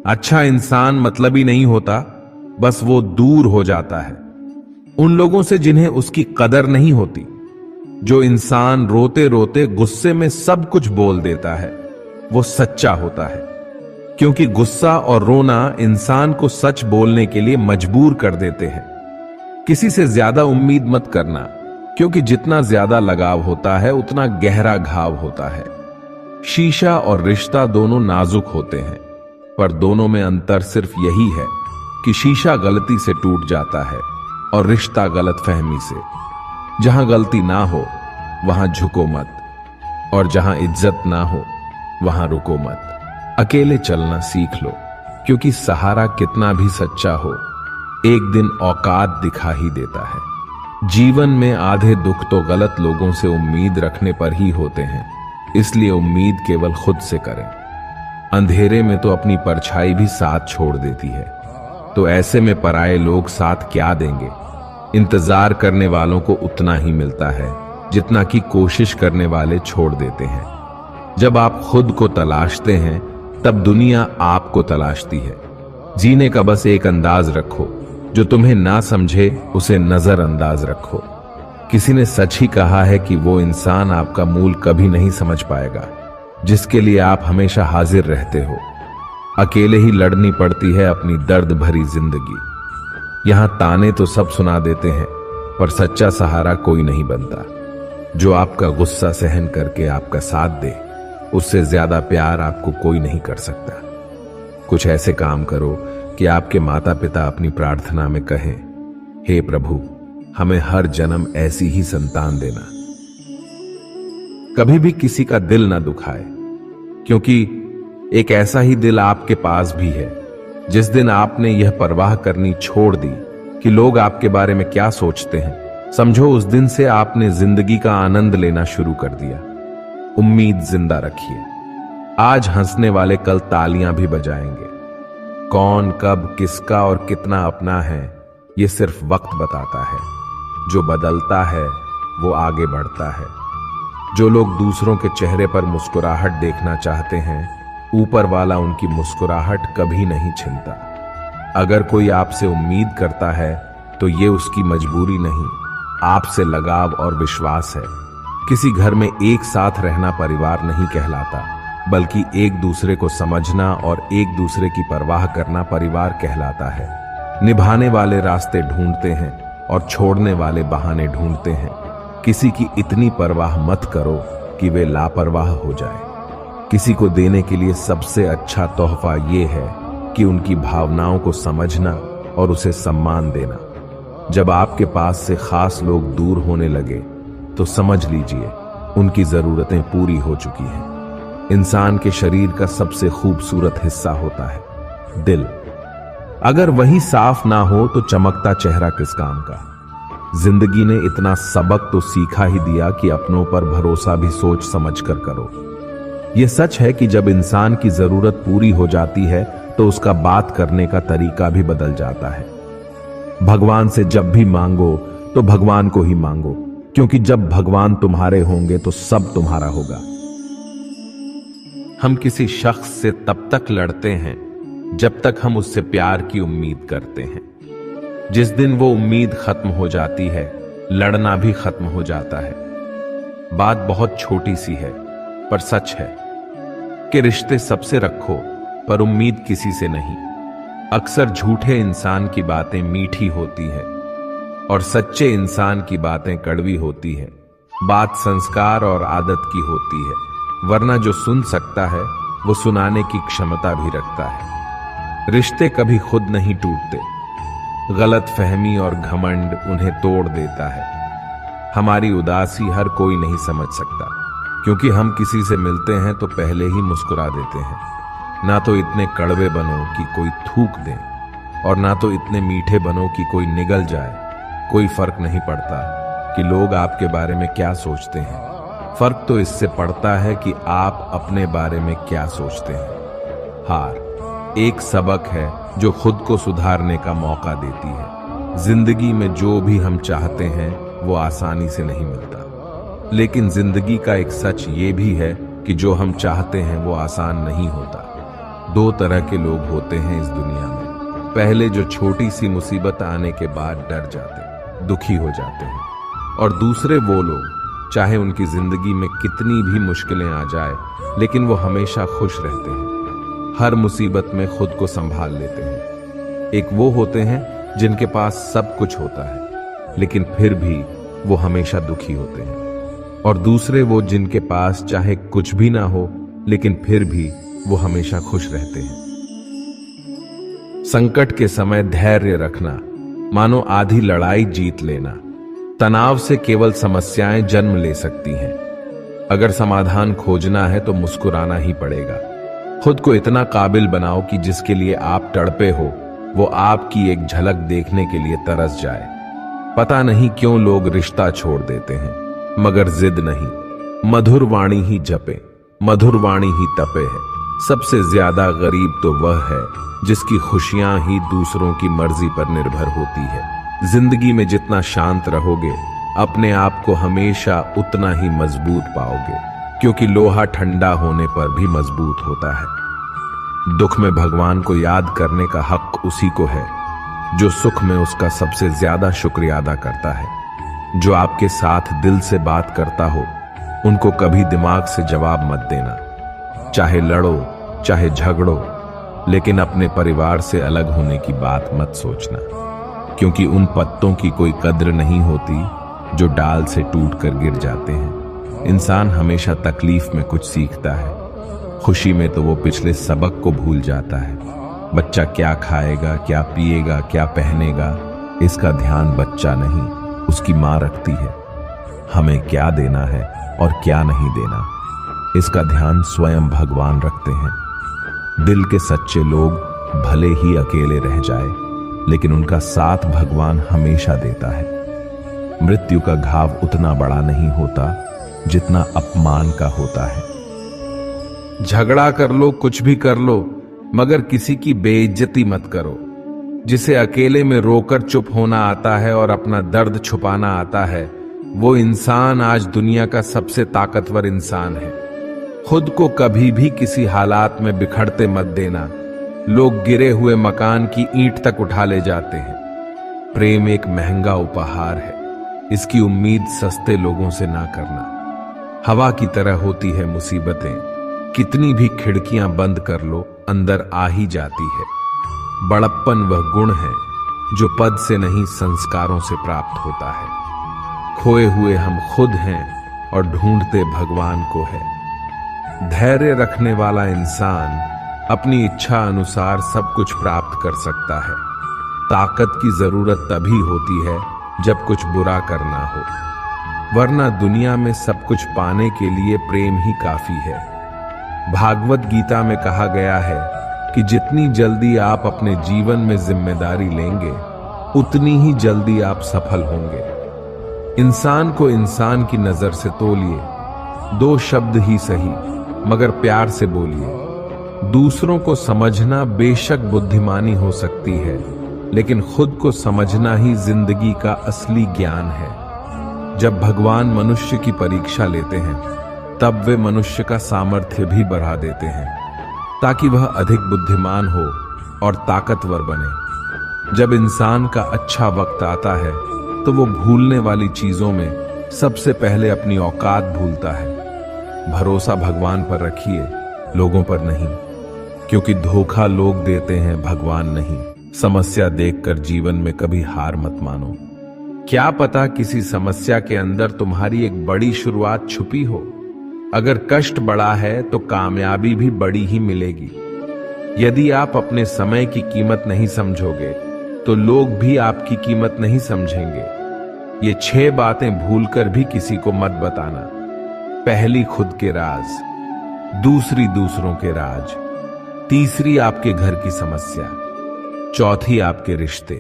अच्छा इंसान मतलबी नहीं होता, बस वो दूर हो जाता है उन लोगों से जिन्हें उसकी कदर नहीं होती। जो इंसान रोते रोते गुस्से में सब कुछ बोल देता है वो सच्चा होता है, क्योंकि गुस्सा और रोना इंसान को सच बोलने के लिए मजबूर कर देते हैं। किसी से ज्यादा उम्मीद मत करना, क्योंकि जितना ज्यादा लगाव होता है उतना गहरा घाव होता है। शीशा और रिश्ता दोनों नाजुक होते हैं, पर दोनों में अंतर सिर्फ यही है कि शीशा गलती से टूट जाता है और रिश्ता गलतफहमी से। जहां गलती ना हो वहां झुको मत, और जहां इज्जत ना हो वहां रुको मत। अकेले चलना सीख लो, क्योंकि सहारा कितना भी सच्चा हो एक दिन औकात दिखा ही देता है। जीवन में आधे दुख तो गलत लोगों से उम्मीद रखने पर ही होते हैं, इसलिए उम्मीद केवल खुद से करें। अंधेरे में तो अपनी परछाई भी साथ छोड़ देती है, तो ऐसे में पराये लोग साथ क्या देंगे। इंतजार करने वालों को उतना ही मिलता है जितना कि कोशिश करने वाले छोड़ देते हैं। जब आप खुद को तलाशते हैं तब दुनिया आपको तलाशती है। जीने का बस एक अंदाज रखो, जो तुम्हें ना समझे उसे नजरअंदाज रखो। किसी ने सच ही कहा है कि वो इंसान आपका मूल कभी नहीं समझ पाएगा जिसके लिए आप हमेशा हाजिर रहते हो। अकेले ही लड़नी पड़ती है अपनी दर्द भरी जिंदगी। यहां ताने तो सब सुना देते हैं, पर सच्चा सहारा कोई नहीं बनता। जो आपका गुस्सा सहन करके आपका साथ दे, उससे ज्यादा प्यार आपको कोई नहीं कर सकता। कुछ ऐसे काम करो कि आपके माता पिता अपनी प्रार्थना में कहें, हे प्रभु हमें हर जन्म ऐसी ही संतान देना। कभी भी किसी का दिल ना दुखाए, क्योंकि एक ऐसा ही दिल आपके पास भी है। जिस दिन आपने यह परवाह करनी छोड़ दी कि लोग आपके बारे में क्या सोचते हैं, समझो उस दिन से आपने जिंदगी का आनंद लेना शुरू कर दिया। उम्मीद जिंदा रखिए। आज हंसने वाले कल तालियां भी बजाएंगे। कौन कब किसका और कितना अपना है ये सिर्फ वक्त बताता है। जो बदलता है वो आगे बढ़ता है। जो लोग दूसरों के चेहरे पर मुस्कुराहट देखना चाहते हैं, ऊपर वाला उनकी मुस्कुराहट कभी नहीं छीनता। अगर कोई आपसे उम्मीद करता है तो ये उसकी मजबूरी नहीं, आपसे लगाव और विश्वास है। किसी घर में एक साथ रहना परिवार नहीं कहलाता, बल्कि एक दूसरे को समझना और एक दूसरे की परवाह करना परिवार कहलाता है। निभाने वाले रास्ते ढूंढते हैं और छोड़ने वाले बहाने ढूंढते हैं। किसी की इतनी परवाह मत करो कि वे लापरवाह हो जाए। किसी को देने के लिए सबसे अच्छा तोहफा ये है कि उनकी भावनाओं को समझना और उसे सम्मान देना। जब आपके पास से खास लोग दूर होने लगे तो समझ लीजिए उनकी जरूरतें पूरी हो चुकी हैं। इंसान के शरीर का सबसे खूबसूरत हिस्सा होता है दिल। अगर वही साफ ना हो तो चमकता चेहरा किस काम का। जिंदगी ने इतना सबक तो सीखा ही दिया कि अपनों पर भरोसा भी सोच समझ कर करो। यह सच है कि जब इंसान की जरूरत पूरी हो जाती है तो उसका बात करने का तरीका भी बदल जाता है। भगवान से जब भी मांगो तो भगवान को ही मांगो, क्योंकि जब भगवान तुम्हारे होंगे तो सब तुम्हारा होगा। हम किसी शख्स से तब तक लड़ते हैं जब तक हम उससे प्यार की उम्मीद करते हैं। जिस दिन वो उम्मीद खत्म हो जाती है, लड़ना भी खत्म हो जाता है। बात बहुत छोटी सी है पर सच है कि रिश्ते सबसे रखो पर उम्मीद किसी से नहीं। अक्सर झूठे इंसान की बातें मीठी होती है और सच्चे इंसान की बातें कड़वी होती है। बात संस्कार और आदत की होती है, वरना जो सुन सकता है वो सुनाने की क्षमता भी रखता है। रिश्ते कभी खुद नहीं टूटते, गलत फहमी और घमंड उन्हें तोड़ देता है। हमारी उदासी हर कोई नहीं समझ सकता, क्योंकि हम किसी से मिलते हैं तो पहले ही मुस्कुरा देते हैं। ना तो इतने कड़वे बनो कि कोई थूक दे, और ना तो इतने मीठे बनो कि कोई निगल जाए। कोई फर्क नहीं पड़ता कि लोग आपके बारे में क्या सोचते हैं, फर्क तो इससे पड़ता है कि आप अपने बारे में क्या सोचते हैं। हार एक सबक है जो खुद को सुधारने का मौका देती है। जिंदगी में जो भी हम चाहते हैं वो आसानी से नहीं मिलता, लेकिन जिंदगी का एक सच ये भी है कि जो हम चाहते हैं वो आसान नहीं होता। दो तरह के लोग होते हैं इस दुनिया में। पहले जो छोटी सी मुसीबत आने के बाद डर जाते, दुखी हो जाते हैं, और दूसरे वो लोग चाहे उनकी जिंदगी में कितनी भी मुश्किलें आ जाए लेकिन वो हमेशा खुश रहते हैं, हर मुसीबत में खुद को संभाल लेते हैं। एक वो होते हैं जिनके पास सब कुछ होता है लेकिन फिर भी वो हमेशा दुखी होते हैं, और दूसरे वो जिनके पास चाहे कुछ भी ना हो लेकिन फिर भी वो हमेशा खुश रहते हैं। संकट के समय धैर्य रखना मानो आधी लड़ाई जीत लेना। तनाव से केवल समस्याएं जन्म ले सकती हैं। अगर समाधान खोजना है तो मुस्कुराना ही पड़ेगा। खुद को इतना काबिल बनाओ कि जिसके लिए आप तड़पे हो वो आपकी एक झलक देखने के लिए तरस जाए। पता नहीं क्यों लोग रिश्ता छोड़ देते हैं मगर जिद नहीं। मधुर वाणी ही जपे, मधुर वाणी ही तपे है। सबसे ज्यादा गरीब तो वह है जिसकी खुशियां ही दूसरों की मर्जी पर निर्भर होती है। जिंदगी में जितना शांत रहोगे अपने आप को हमेशा उतना ही मजबूत पाओगे, क्योंकि लोहा ठंडा होने पर भी मजबूत होता है। दुख में भगवान को याद करने का हक उसी को है जो सुख में उसका सबसे ज्यादा शुक्रिया अदा करता है। जो आपके साथ दिल से बात करता हो उनको कभी दिमाग से जवाब मत देना। चाहे लड़ो चाहे झगड़ो, लेकिन अपने परिवार से अलग होने की बात मत सोचना, क्योंकि उन पत्तों की कोई कद्र नहीं होती जो डाल से टूटकर गिर जाते हैं। इंसान हमेशा तकलीफ में कुछ सीखता है, खुशी में तो वो पिछले सबक को भूल जाता है। बच्चा क्या खाएगा, क्या पिएगा, क्या पहनेगा, इसका ध्यान बच्चा नहीं उसकी माँ रखती है। हमें क्या देना है और क्या नहीं देना, इसका ध्यान स्वयं भगवान रखते हैं। दिल के सच्चे लोग भले ही अकेले रह जाए लेकिन उनका साथ भगवान हमेशा देता है। मृत्यु का घाव उतना बड़ा नहीं होता जितना अपमान का होता है। झगड़ा कर लो, कुछ भी कर लो, मगर किसी की बेइज्जती मत करो। जिसे अकेले में रोकर चुप होना आता है और अपना दर्द छुपाना आता है, वो इंसान आज दुनिया का सबसे ताकतवर इंसान है। खुद को कभी भी किसी हालात में बिखरते मत देना। लोग गिरे हुए मकान की ईंट तक उठा ले जाते हैं। प्रेम एक महंगा उपहार है, इसकी उम्मीद सस्ते लोगों से ना करना। हवा की तरह होती है मुसीबतें, कितनी भी खिड़कियां बंद कर लो अंदर आ ही जाती है। बड़प्पन वह गुण है जो पद से नहीं संस्कारों से प्राप्त होता है। खोए हुए हम खुद हैं और ढूंढते भगवान को है। धैर्य रखने वाला इंसान अपनी इच्छा अनुसार सब कुछ प्राप्त कर सकता है। ताकत की जरूरत तभी होती है जब कुछ बुरा करना हो, वरना दुनिया में सब कुछ पाने के लिए प्रेम ही काफी है। भागवत गीता में कहा गया है कि जितनी जल्दी आप अपने जीवन में जिम्मेदारी लेंगे उतनी ही जल्दी आप सफल होंगे। इंसान को इंसान की नजर से तोलिए, दो शब्द ही सही मगर प्यार से बोलिए। दूसरों को समझना बेशक बुद्धिमानी हो सकती है, लेकिन खुद को समझना ही जिंदगी का असली ज्ञान है। जब भगवान मनुष्य की परीक्षा लेते हैं तब वे मनुष्य का सामर्थ्य भी बढ़ा देते हैं ताकि वह अधिक बुद्धिमान हो और ताकतवर बने। जब इंसान का अच्छा वक्त आता है तो वो भूलने वाली चीजों में सबसे पहले अपनी औकात भूलता है। भरोसा भगवान पर रखिए, लोगों पर नहीं, क्योंकि धोखा लोग देते हैं, भगवान नहीं। समस्या देखकर जीवन में कभी हार मत मानो। क्या पता किसी समस्या के अंदर तुम्हारी एक बड़ी शुरुआत छुपी हो। अगर कष्ट बड़ा है तो कामयाबी भी बड़ी ही मिलेगी। यदि आप अपने समय की कीमत नहीं समझोगे तो लोग भी आपकी कीमत नहीं समझेंगे। ये 6 बातें भूलकर भी किसी को मत बताना। पहली, खुद के राज। दूसरी, दूसरों के राज। तीसरी, आपके घर की समस्या। चौथी, आपके रिश्ते।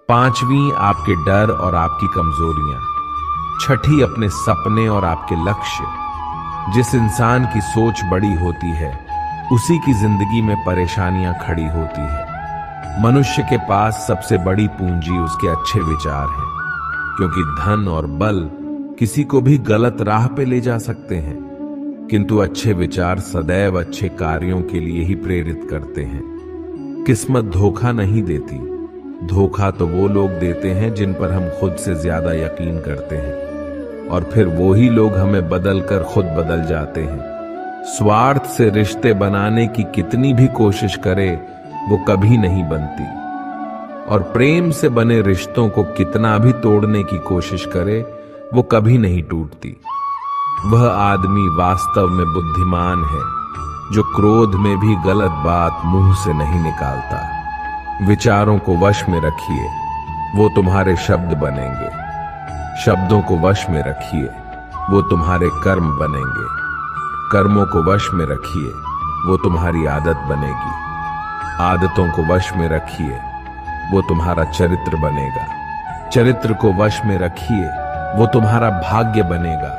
पांचवी, आपके डर और आपकी कमजोरियां। छठी, अपने सपने और आपके लक्ष्य। जिस इंसान की सोच बड़ी होती है उसी की जिंदगी में परेशानियां खड़ी होती है। मनुष्य के पास सबसे बड़ी पूंजी उसके अच्छे विचार हैं, क्योंकि धन और बल किसी को भी गलत राह पे ले जा सकते हैं। किंतु अच्छे विचार सदैव अच्छे कार्यों के लिए ही प्रेरित करते हैं। किस्मत धोखा नहीं देती, धोखा तो वो लोग देते हैं जिन पर हम खुद से ज्यादा यकीन करते हैं, और फिर वो ही लोग हमें बदल कर खुद बदल जाते हैं। स्वार्थ से रिश्ते बनाने की कितनी भी कोशिश करे वो कभी नहीं बनती, और प्रेम से बने रिश्तों को कितना भी तोड़ने की कोशिश करे वो कभी नहीं टूटती। वह आदमी वास्तव में बुद्धिमान है जो क्रोध में भी गलत बात मुंह से नहीं निकालता। विचारों को वश में रखिए, वो तुम्हारे शब्द बनेंगे। शब्दों को वश में रखिए, वो तुम्हारे कर्म बनेंगे। कर्मों को वश में रखिए, वो तुम्हारी आदत बनेगी। आदतों को वश में रखिए, वो तुम्हारा चरित्र बनेगा। चरित्र को वश में रखिए, वो तुम्हारा भाग्य बनेगा।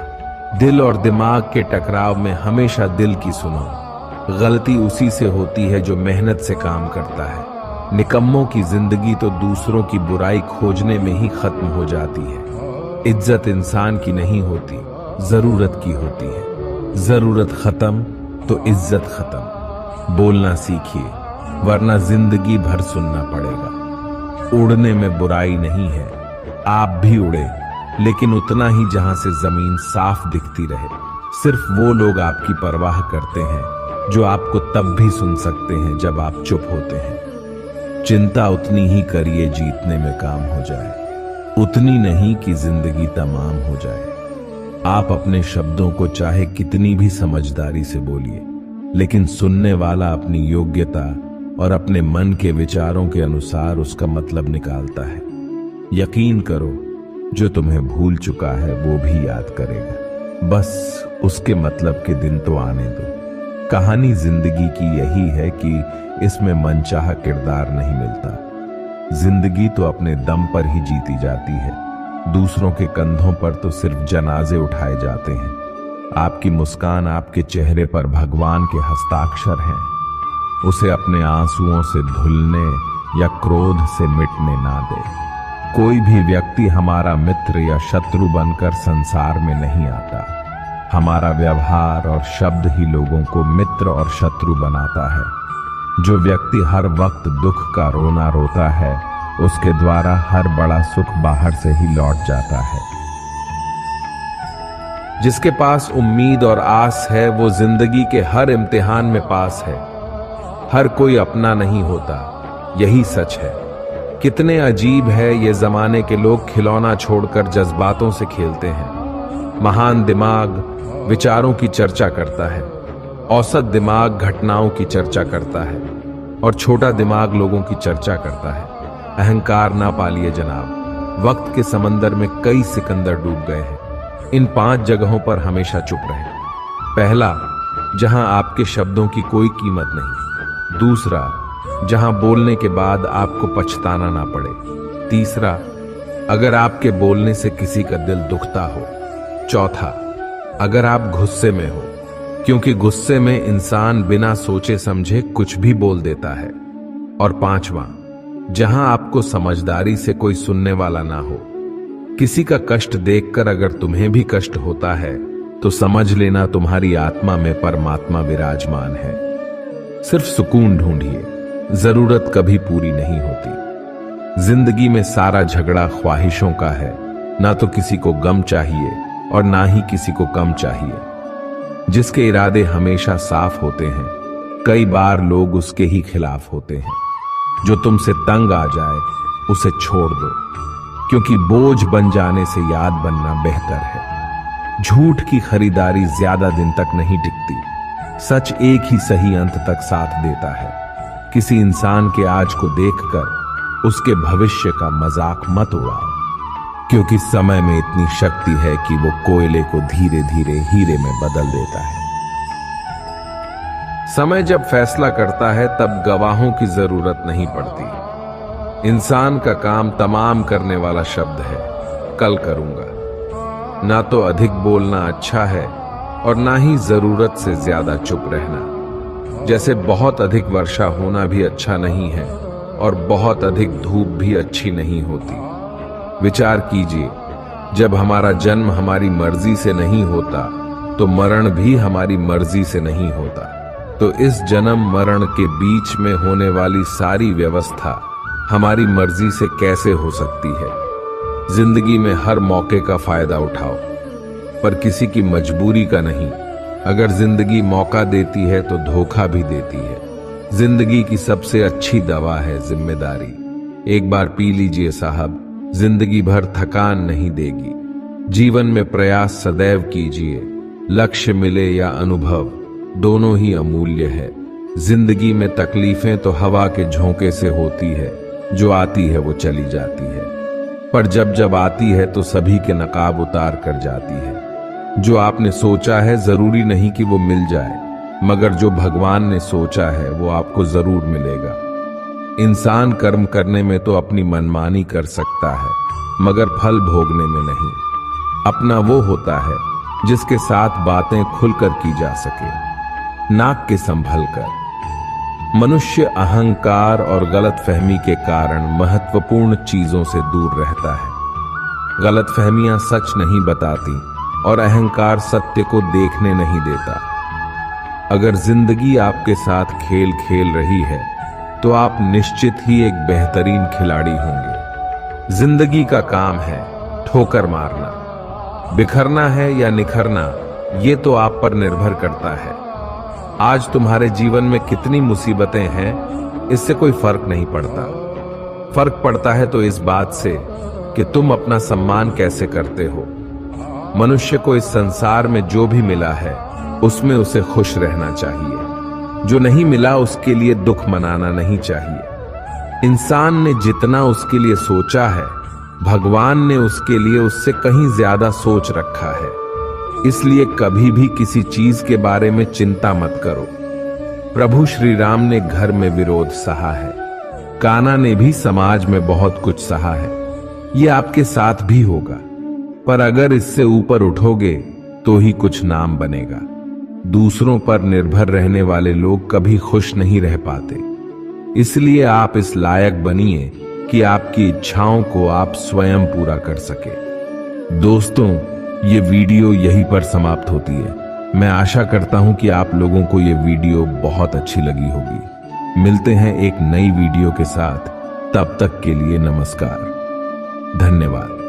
दिल और दिमाग के टकराव में हमेशा दिल की सुनो। गलती उसी से होती है जो मेहनत से काम करता है। निकम्मों की जिंदगी तो दूसरों की बुराई खोजने में ही खत्म हो जाती है। इज्जत इंसान की नहीं होती, जरूरत की होती है। जरूरत खत्म तो इज्जत खत्म। बोलना सीखिए, वरना जिंदगी भर सुनना पड़ेगा। उड़ने में बुराई नहीं है, आप भी उड़े, लेकिन उतना ही जहां से जमीन साफ दिखती रहे। सिर्फ वो लोग आपकी परवाह करते हैं जो आपको तब भी सुन सकते हैं जब आप चुप होते हैं। चिंता उतनी ही करिए जीतने में काम हो जाए, उतनी नहीं कि जिंदगी तमाम हो जाए। आप अपने शब्दों को चाहे कितनी भी समझदारी से बोलिए, लेकिन सुनने वाला अपनी योग्यता और अपने मन के विचारों के अनुसार उसका मतलब निकालता है। यकीन करो, जो तुम्हें भूल चुका है वो भी याद करेगा। बस उसके मतलब के दिन तो आने दो। कहानी जिंदगी की यही है कि इसमें मनचाहा किरदार नहीं मिलता। जिंदगी तो अपने दम पर ही जीती जाती है। दूसरों के कंधों पर तो सिर्फ जनाजे उठाए जाते हैं। आपकी मुस्कान आपके चेहरे पर भगवान के हस्ताक्षर हैं। उसे अपने आंसुओं से धुलने या क्रोध से मिटने ना दे। कोई भी व्यक्ति हमारा मित्र या शत्रु बनकर संसार में नहीं आता। हमारा व्यवहार और शब्द ही लोगों को मित्र और शत्रु बनाता है। जो व्यक्ति हर वक्त दुख का रोना रोता है, उसके द्वारा हर बड़ा सुख बाहर से ही लौट जाता है। जिसके पास उम्मीद और आस है, वो जिंदगी के हर इम्तिहान में पास है। हर कोई अपना नहीं होता, यही सच है। कितने अजीब है ये जमाने के लोग खिलौना छोड़कर जज्बातों से खेलते हैं। महान दिमाग विचारों की चर्चा करता है, औसत दिमाग घटनाओं की चर्चा करता है, और छोटा दिमाग लोगों की चर्चा करता है। अहंकार ना पालिए जनाब। वक्त के समंदर में कई सिकंदर डूब गए हैं। इन 5 जगहों पर हमेशा चुप रहे। पहला, जहां आपके शब्दों की कोई कीमत नहीं। दूसरा, जहां बोलने के बाद आपको पछताना ना पड़े। तीसरा, अगर आपके बोलने से किसी का दिल दुखता हो। चौथा, अगर आप गुस्से में हो, क्योंकि गुस्से में इंसान बिना सोचे समझे कुछ भी बोल देता है। और पांचवा, जहां आपको समझदारी से कोई सुनने वाला ना हो। किसी का कष्ट देखकर अगर तुम्हें भी कष्ट होता है तो समझ लेना तुम्हारी आत्मा में परमात्मा विराजमान है। सिर्फ सुकून ढूंढिए, जरूरत कभी पूरी नहीं होती। जिंदगी में सारा झगड़ा ख्वाहिशों का है। ना तो किसी को गम चाहिए और ना ही किसी को कम चाहिए। जिसके इरादे हमेशा साफ होते हैं, कई बार लोग उसके ही खिलाफ होते हैं। जो तुमसे तंग आ जाए उसे छोड़ दो, क्योंकि बोझ बन जाने से याद बनना बेहतर है। झूठ की खरीदारी ज्यादा दिन तक नहीं टिकती। सच एक ही सही अंत तक साथ देता है। किसी इंसान के आज को देखकर उसके भविष्य का मजाक मत उड़ाओ, क्योंकि समय में इतनी शक्ति है कि वो कोयले को धीरे धीरे हीरे में बदल देता है। समय जब फैसला करता है तब गवाहों की जरूरत नहीं पड़ती। इंसान का काम तमाम करने वाला शब्द है, कल करूंगा। ना तो अधिक बोलना अच्छा है और ना ही जरूरत से ज्यादा चुप रहना। जैसे बहुत अधिक वर्षा होना भी अच्छा नहीं है और बहुत अधिक धूप भी अच्छी नहीं होती। विचार कीजिए, जब हमारा जन्म हमारी मर्जी से नहीं होता तो तो मरण भी हमारी मर्जी से नहीं होता। तो इस जन्म मरण के बीच में होने वाली सारी व्यवस्था हमारी मर्जी से कैसे हो सकती है। जिंदगी में हर मौके का फायदा उठाओ, पर किसी की मजबूरी का नहीं। अगर जिंदगी मौका देती है तो धोखा भी देती है। जिंदगी की सबसे अच्छी दवा है जिम्मेदारी। एक बार पी लीजिए साहब, जिंदगी भर थकान नहीं देगी। जीवन में प्रयास सदैव कीजिए, लक्ष्य मिले या अनुभव दोनों ही अमूल्य है। जिंदगी में तकलीफें तो हवा के झोंके से होती है, जो आती है वो चली जाती है, पर जब जब आती है तो सभी के नकाब उतार कर जाती है। जो आपने सोचा है जरूरी नहीं कि वो मिल जाए, मगर जो भगवान ने सोचा है वो आपको जरूर मिलेगा। इंसान कर्म करने में तो अपनी मनमानी कर सकता है, मगर फल भोगने में नहीं। अपना वो होता है जिसके साथ बातें खुलकर की जा सके, नाक के संभल कर। मनुष्य अहंकार और गलतफहमी के कारण महत्वपूर्ण चीजों से दूर रहता है। गलतफहमियां सच नहीं बताती और अहंकार सत्य को देखने नहीं देता। अगर जिंदगी आपके साथ खेल खेल रही है तो आप निश्चित ही एक बेहतरीन खिलाड़ी होंगे। जिंदगी का काम है ठोकर मारना। बिखरना है या निखरना, ये तो आप पर निर्भर करता है। आज तुम्हारे जीवन में कितनी मुसीबतें हैं, इससे कोई फर्क नहीं पड़ता। फर्क पड़ता है तो इस बात से कि तुम अपना सम्मान कैसे करते हो। मनुष्य को इस संसार में जो भी मिला है उसमें उसे खुश रहना चाहिए। जो नहीं मिला उसके लिए दुख मनाना नहीं चाहिए। इंसान ने जितना उसके लिए सोचा है, भगवान ने उसके लिए उससे कहीं ज्यादा सोच रखा है। इसलिए कभी भी किसी चीज के बारे में चिंता मत करो। प्रभु श्री राम ने घर में विरोध सहा है, कान्हा ने भी समाज में बहुत कुछ सहा है। ये आपके साथ भी होगा, पर अगर इससे ऊपर उठोगे तो ही कुछ नाम बनेगा। दूसरों पर निर्भर रहने वाले लोग कभी खुश नहीं रह पाते। इसलिए आप इस लायक बनिए कि आपकी इच्छाओं को आप स्वयं पूरा कर सके। दोस्तों, ये वीडियो यहीं पर समाप्त होती है। मैं आशा करता हूं कि आप लोगों को ये वीडियो बहुत अच्छी लगी होगी। मिलते हैं एक नई वीडियो के साथ, तब तक के लिए नमस्कार, धन्यवाद।